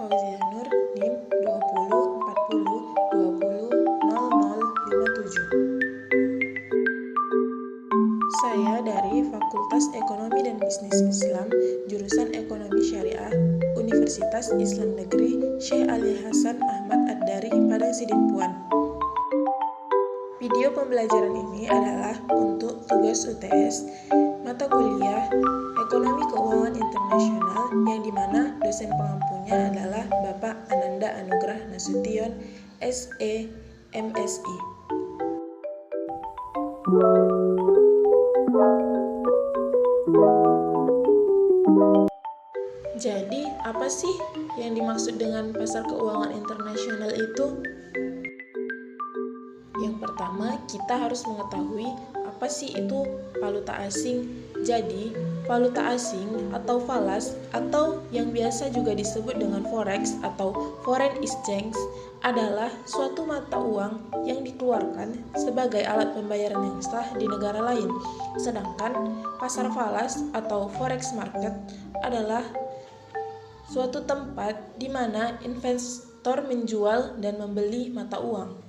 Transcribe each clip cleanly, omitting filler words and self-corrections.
Fauzianur, NIM 204020000057. Saya dari Fakultas Ekonomi dan Bisnis Islam, jurusan Ekonomi Syariah, Universitas Islam Negeri Syekh Ali Hasan Ahmad Ad-Dari, Padang Sidimpuan. Video pembelajaran ini adalah untuk tugas UTS mata kuliah Ekonomi Keuangan Internasional yang dimana dosen pengampunya adalah Bapak Ananda Anugrah Nasution, SE, MSI. Jadi, apa sih yang dimaksud dengan pasar keuangan internasional itu? Yang pertama, kita harus mengetahui apa sih itu valuta asing. Jadi, valuta asing atau falas atau yang biasa juga disebut dengan forex atau foreign exchange adalah suatu mata uang yang dikeluarkan sebagai alat pembayaran yang sah di negara lain. Sedangkan pasar falas atau forex market adalah suatu tempat di mana investor menjual dan membeli mata uang.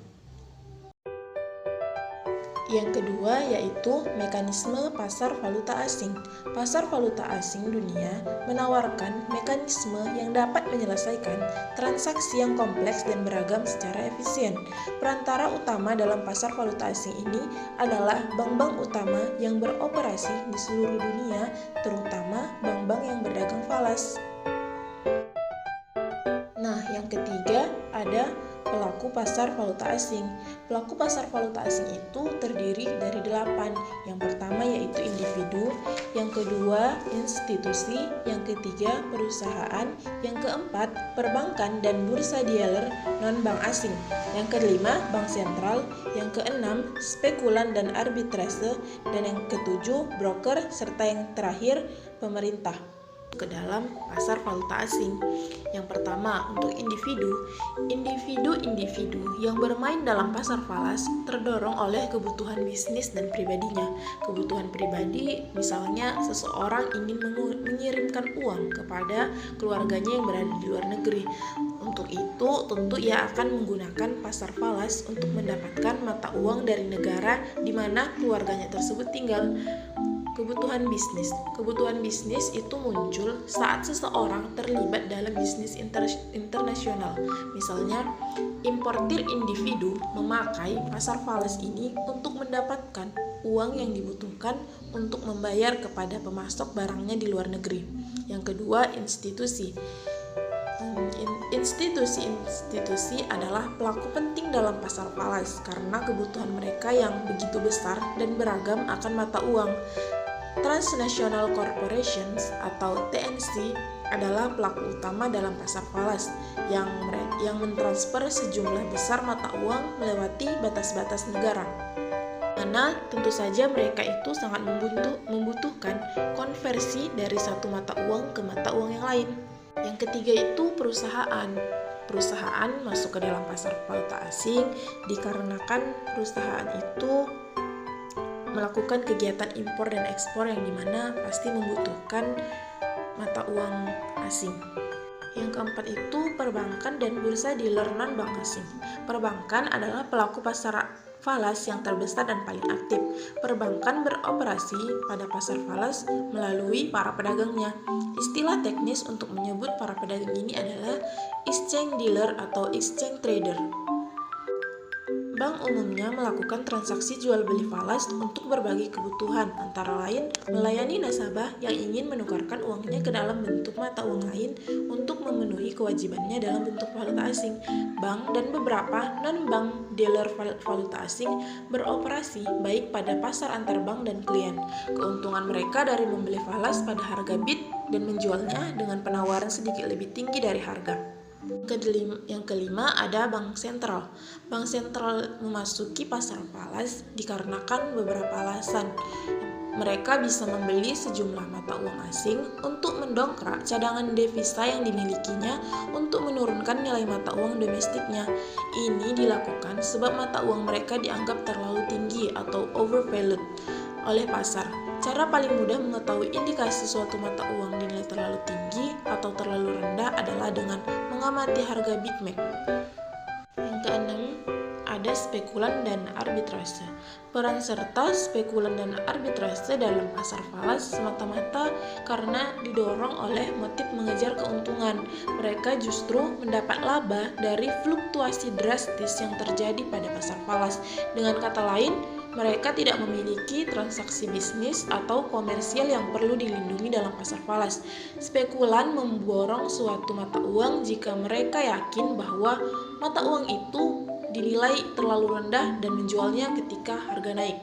Yang kedua yaitu mekanisme pasar valuta asing. Pasar valuta asing dunia menawarkan mekanisme yang dapat menyelesaikan transaksi yang kompleks dan beragam secara efisien. Perantara utama dalam pasar valuta asing ini adalah bank-bank utama yang beroperasi di seluruh dunia, terutama bank-bank yang berdagang falas. Nah, yang ketiga ada pelaku pasar valuta asing. Pelaku pasar valuta asing itu terdiri dari 8. Yang pertama yaitu individu, yang kedua institusi, yang ketiga perusahaan, yang keempat perbankan dan bursa dealer non-bank asing, yang kelima bank sentral, yang keenam spekulan dan arbitrase, dan yang ketujuh broker, serta yang terakhir pemerintah ke dalam pasar valuta asing. Yang pertama, untuk individu yang bermain dalam pasar falas terdorong oleh kebutuhan bisnis dan pribadinya. Kebutuhan pribadi, misalnya seseorang ingin mengirimkan uang kepada keluarganya yang berada di luar negeri. Untuk itu, tentu ia akan menggunakan pasar falas untuk mendapatkan mata uang dari negara di mana keluarganya tersebut tinggal. Kebutuhan bisnis itu muncul saat seseorang terlibat dalam bisnis internasional. Misalnya, importir individu memakai pasar falas ini untuk mendapatkan uang yang dibutuhkan untuk membayar kepada pemasok barangnya di luar negeri. Yang kedua, institusi. Institusi adalah pelaku penting dalam pasar falas karena kebutuhan mereka yang begitu besar dan beragam akan mata uang. Transnational Corporations atau TNC adalah pelaku utama dalam pasar falas yang mentransfer sejumlah besar mata uang melewati batas-batas negara. Karena tentu saja mereka itu sangat membutuhkan konversi dari satu mata uang ke mata uang yang lain. Yang ketiga itu perusahaan. Perusahaan masuk ke dalam pasar valuta asing dikarenakan perusahaan itu melakukan kegiatan impor dan ekspor yang dimana pasti membutuhkan mata uang asing. Yang keempat itu perbankan dan bursa dealer non-bank asing. Perbankan adalah pelaku pasar falas yang terbesar dan paling aktif. Perbankan beroperasi pada pasar falas melalui para pedagangnya. Istilah teknis untuk menyebut para pedagang ini adalah exchange dealer atau exchange trader. Bank umumnya melakukan transaksi jual beli falas untuk berbagai kebutuhan, antara lain melayani nasabah yang ingin menukarkan uangnya ke dalam bentuk mata uang lain untuk memenuhi kewajibannya dalam bentuk valuta asing. Bank dan beberapa non-bank dealer valuta asing beroperasi baik pada pasar antar bank dan klien. Keuntungan mereka dari membeli falas pada harga bid dan menjualnya dengan penawaran sedikit lebih tinggi dari harga. Yang kelima ada bank sentral. Bank sentral memasuki pasar falas dikarenakan beberapa alasan. Mereka bisa membeli sejumlah mata uang asing untuk mendongkrak cadangan devisa yang dimilikinya untuk menurunkan nilai mata uang domestiknya. Ini dilakukan sebab mata uang mereka dianggap terlalu tinggi atau overvalued. oleh pasar. Cara paling mudah mengetahui indikasi suatu mata uang dinilai terlalu tinggi atau terlalu rendah adalah dengan mengamati harga Big Mac. Yang keenam, ada spekulan dan arbitrase. Peran serta spekulan dan arbitrase dalam pasar falas semata-mata karena didorong oleh motif mengejar keuntungan. Mereka justru mendapat laba dari fluktuasi drastis yang terjadi pada pasar falas. Dengan kata lain, mereka tidak memiliki transaksi bisnis atau komersial yang perlu dilindungi dalam pasar falas. Spekulan memborong suatu mata uang jika mereka yakin bahwa mata uang itu dinilai terlalu rendah dan menjualnya ketika harga naik.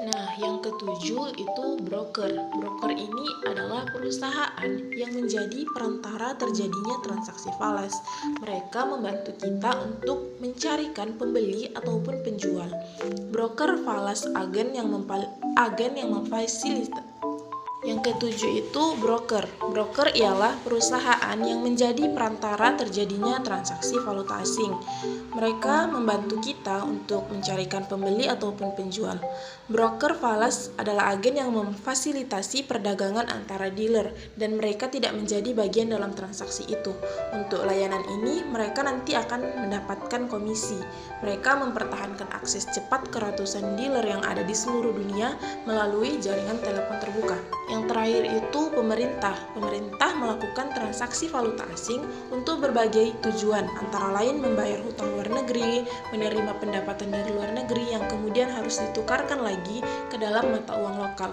Nah, yang ketujuh itu broker. Broker ini adalah perusahaan yang menjadi perantara terjadinya transaksi falas. Mereka membantu kita untuk mencarikan pembeli ataupun penjual. Broker falas agen yang memfasilitasi. Yang ketujuh itu broker. Broker ialah perusahaan yang menjadi perantara terjadinya transaksi valuta asing. Mereka membantu kita untuk mencarikan pembeli ataupun penjual. Broker falas adalah agen yang memfasilitasi perdagangan antara dealer dan mereka tidak menjadi bagian dalam transaksi itu. Untuk layanan ini, mereka nanti akan mendapatkan komisi. Mereka mempertahankan akses cepat ke ratusan dealer yang ada di seluruh dunia melalui jaringan telepon terbuka. Yang terakhir itu pemerintah. Pemerintah melakukan transaksi valuta asing untuk berbagai tujuan, antara lain membayar hutang luar negeri, menerima pendapatan dari luar negeri yang kemudian harus ditukarkan lagi ke dalam mata uang lokal.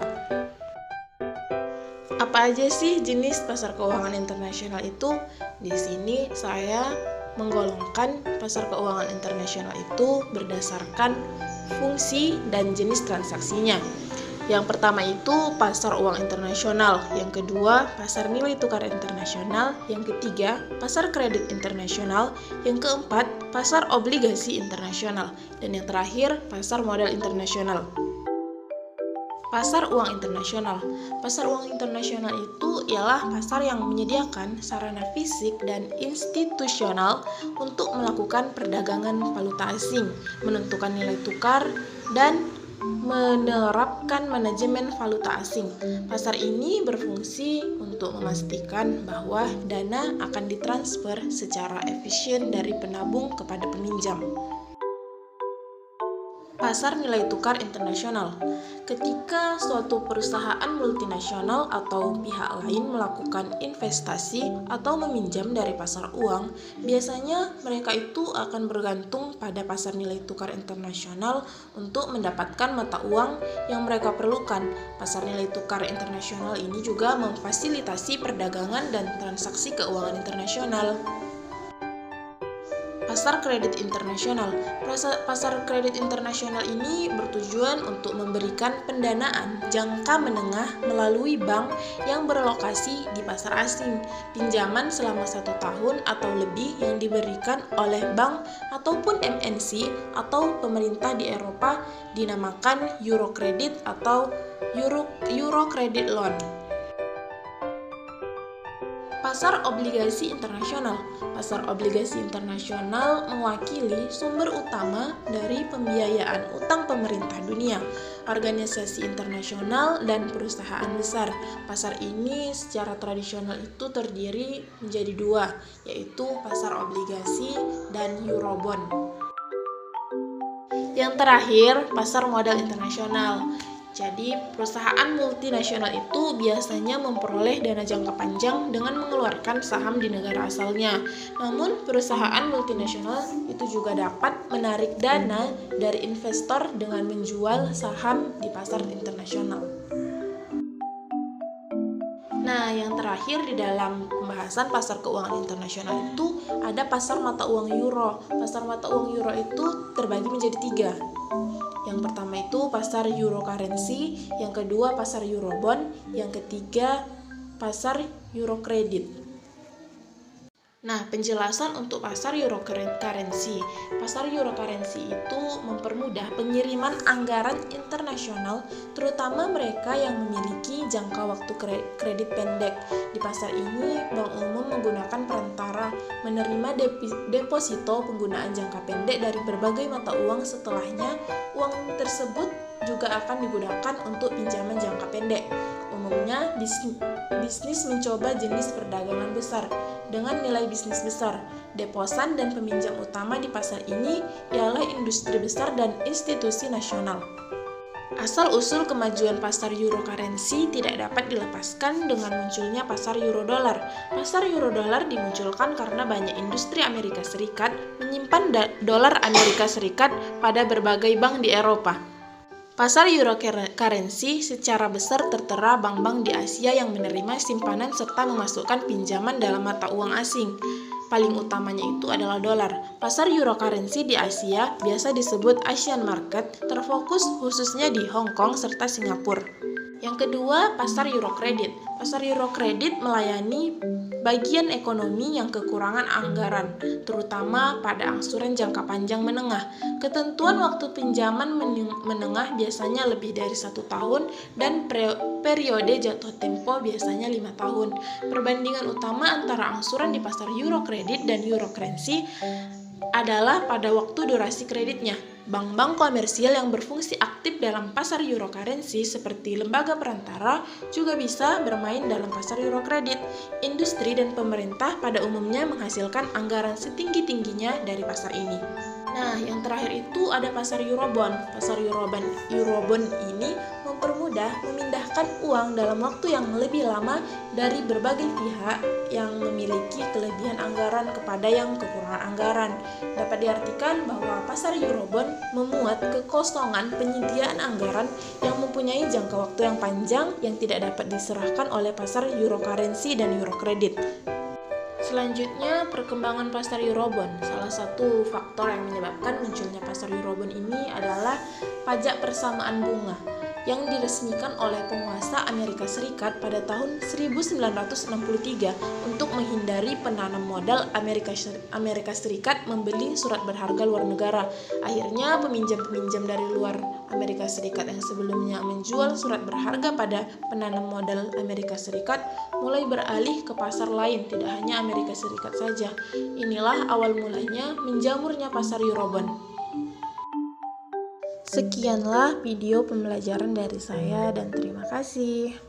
Apa aja sih jenis pasar keuangan internasional itu? Di sini saya menggolongkan pasar keuangan internasional itu berdasarkan fungsi dan jenis transaksinya. Yang pertama itu pasar uang internasional, yang kedua pasar nilai tukar internasional, yang ketiga pasar kredit internasional, yang keempat pasar obligasi internasional, dan yang terakhir pasar modal internasional. Pasar uang internasional. Pasar uang internasional itu ialah pasar yang menyediakan sarana fisik dan institusional untuk melakukan perdagangan valuta asing, menentukan nilai tukar, dan menerapkan manajemen valuta asing. Pasar ini berfungsi untuk memastikan bahwa dana akan ditransfer secara efisien dari penabung kepada peminjam. Pasar nilai tukar internasional. Ketika suatu perusahaan multinasional atau pihak lain melakukan investasi atau meminjam dari pasar uang, biasanya mereka itu akan bergantung pada pasar nilai tukar internasional untuk mendapatkan mata uang yang mereka perlukan. Pasar nilai tukar internasional ini juga memfasilitasi perdagangan dan transaksi keuangan internasional. Pasar kredit internasional. Pasar kredit internasional ini bertujuan untuk memberikan pendanaan jangka menengah melalui bank yang berlokasi di pasar asing. Pinjaman selama 1 tahun atau lebih yang diberikan oleh bank ataupun MNC atau pemerintah di Eropa dinamakan Euro Credit atau Euro Credit Loan. Pasar obligasi internasional. Pasar obligasi internasional mewakili sumber utama dari pembiayaan utang pemerintah dunia, organisasi internasional, dan perusahaan besar. Pasar ini secara tradisional itu terdiri menjadi 2, yaitu pasar obligasi dan Eurobond. Yang terakhir, pasar modal internasional. Jadi, perusahaan multinasional itu biasanya memperoleh dana jangka panjang dengan mengeluarkan saham di negara asalnya. Namun, perusahaan multinasional itu juga dapat menarik dana dari investor dengan menjual saham di pasar internasional. Nah, yang terakhir di dalam pembahasan pasar keuangan internasional itu ada pasar mata uang euro. Pasar mata uang euro itu terbagi menjadi 3. Yang pertama itu pasar euro currency, yang kedua pasar eurobond, yang ketiga pasar euro credit. Nah, penjelasan untuk pasar euro currency. Pasar euro currency itu mempermudah pengiriman anggaran internasional, terutama mereka yang memiliki jangka waktu kredit pendek. Di pasar ini, bank umum menggunakan perantara menerima deposito penggunaan jangka pendek dari berbagai mata uang. Setelahnya, uang tersebut juga akan digunakan untuk pinjaman jangka pendek. Umumnya, bisnis mencoba jenis perdagangan besar dengan nilai bisnis besar. Deposan dan peminjam utama di pasar ini ialah industri besar dan institusi nasional. Asal-usul kemajuan pasar euro currency tidak dapat dilepaskan dengan munculnya pasar euro dollar. Pasar euro dollar dimunculkan karena banyak industri Amerika Serikat menyimpan dolar Amerika Serikat pada berbagai bank di Eropa. Pasar euro currency secara besar tertera bank-bank di Asia yang menerima simpanan serta memasukkan pinjaman dalam mata uang asing. Paling utamanya itu adalah dolar. Pasar euro currency di Asia biasa disebut Asian market, terfokus khususnya di Hong Kong serta Singapura. Yang kedua, pasar euro kredit. Pasar euro kredit melayani bagian ekonomi yang kekurangan anggaran, terutama pada angsuran jangka panjang menengah. Ketentuan waktu pinjaman menengah biasanya lebih dari 1 tahun dan periode jatuh tempo biasanya 5 tahun. Perbandingan utama antara angsuran di pasar euro kredit dan euro currency adalah pada waktu durasi kreditnya. Bank-bank komersial yang berfungsi aktif dalam pasar euro currency seperti lembaga perantara juga bisa bermain dalam pasar euro kredit. Industri dan pemerintah pada umumnya menghasilkan anggaran setinggi-tingginya dari pasar ini. Nah, yang terakhir itu ada pasar Eurobond. Pasar Eurobond ini mempermudah memindahkan uang dalam waktu yang lebih lama dari berbagai pihak yang memiliki kelebihan anggaran kepada yang kekurangan anggaran. Dapat diartikan bahwa pasar Eurobond memuat kekosongan penyediaan anggaran yang mempunyai jangka waktu yang panjang yang tidak dapat diserahkan oleh pasar euro currency dan euro kredit. Selanjutnya, perkembangan pasar Eurobond. Salah satu faktor yang menyebabkan munculnya pasar Eurobond ini adalah pajak persamaan bunga yang diresmikan oleh penguasa Amerika Serikat pada tahun 1963 untuk menghindari penanam modal Amerika Serikat membeli surat berharga luar negara. Akhirnya, peminjam-peminjam dari luar Amerika Serikat yang sebelumnya menjual surat berharga pada penanam modal Amerika Serikat mulai beralih ke pasar lain, tidak hanya Amerika Serikat saja. Inilah awal mulanya menjamurnya pasar Eurobond. Sekianlah video pembelajaran dari saya dan terima kasih.